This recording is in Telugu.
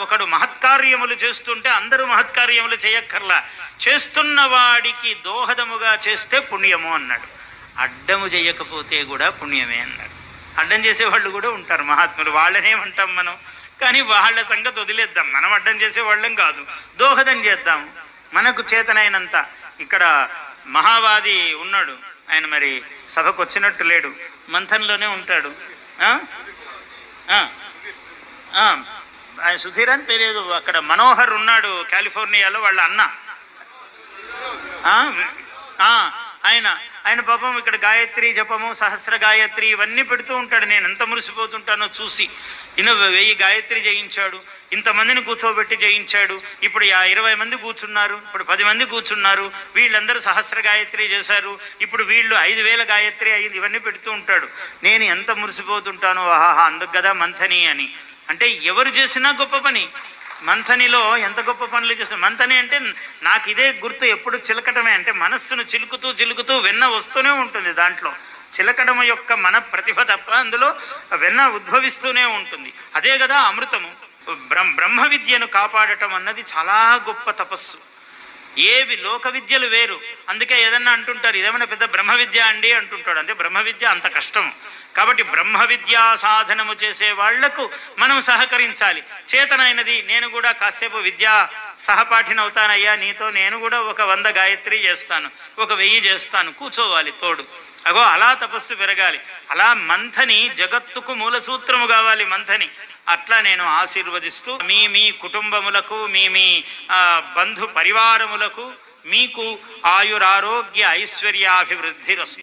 ఒకడు మహత్కార్యములు చేస్తుంటే అందరూ మహత్కార్యములు చేయక్కర్లా, చేస్తున్న వాడికి దోహదముగా చేస్తే పుణ్యము అన్నాడు. అడ్డము చేయకపోతే కూడా పుణ్యమే అన్నాడు. అడ్డం చేసేవాళ్ళు కూడా ఉంటారు మహాత్ములు, వాళ్ళనేమంటాం మనం, కానీ వాళ్ళ సంగతి వదిలేద్దాం. మనం అడ్డం చేసేవాళ్ళం కాదు, దోహదం చేద్దాం మనకు చేతనైనంత. ఇక్కడ మహావాది ఉన్నాడు, ఆయన మరి సభకు వచ్చినట్టు లేడు, మంథన్లోనే ఉంటాడు. ఆయన సుధీర్ అని పేరేదో, అక్కడ మనోహర్ ఉన్నాడు కాలిఫోర్నియాలో, వాళ్ళ అన్న. ఆయన పాపం ఇక్కడ గాయత్రి జపము, సహస్ర గాయత్రి ఇవన్నీ పెడుతూ ఉంటాడు. నేను ఎంత మురిసిపోతుంటానో చూసి. 1000 గాయత్రి చేయించాడు, ఇంతమందిని కూర్చోబెట్టి చేయించాడు. ఇప్పుడు 20 మంది కూర్చున్నారు, ఇప్పుడు 10 మంది కూర్చున్నారు, వీళ్ళందరూ సహస్ర గాయత్రి చేశారు, ఇప్పుడు వీళ్ళు 5000 గాయత్రి అయింది, ఇవన్నీ పెడుతూ ఉంటాడు. నేను ఎంత మురిసిపోతుంటానో, ఆహాహా అందుకు కదా మంథని అని. అంటే ఎవరు చేసినా గొప్ప పని. మంథనిలో ఎంత గొప్ప పనులు చేస్తాం. మంథని అంటే నాకు ఇదే గుర్తు, ఎప్పుడు చిలకటమే. అంటే మనస్సును చిలుకుతూ చిలుకుతూ వెన్న వస్తూనే ఉంటుంది. దాంట్లో చిలకడం యొక్క మన ప్రతిభ తప్ప అందులో వెన్న ఉద్భవిస్తూనే ఉంటుంది. అదే కదా అమృతము. బ్రహ్మ విద్యను కాపాడటం అన్నది చాలా గొప్ప తపస్సు. ఏవి లోక విద్యలు వేరు. అందుకే ఏదన్నా అంటుంటారు, ఇదేమైనా పెద్ద బ్రహ్మ విద్య అండి అంటుంటాడు. అంటే బ్రహ్మ విద్య అంత కష్టం కాబట్టి బ్రహ్మ విద్యా సాధనము చేసే వాళ్లకు మనం సహకరించాలి. చేతనైనది నేను కూడా కాసేపు విద్యా సహపాఠిని అవుతానయ్యా, నీతో నేను కూడా ఒక 100 గాయత్రి చేస్తాను, ఒక 1000 చేస్తాను, కూర్చోవాలి తోడు. అగో అలా తపస్సు పెరగాలి. అలా మంథని జగత్తుకు మూల సూత్రము కావాలి మంథని. అట్లా నేను ఆశీర్వదిస్తూ మీ కుటుంబములకు, మీ బంధు పరివారములకు మీకు ఆయురారోగ్య ఐశ్వర్యాభివృద్ధిరస్తు.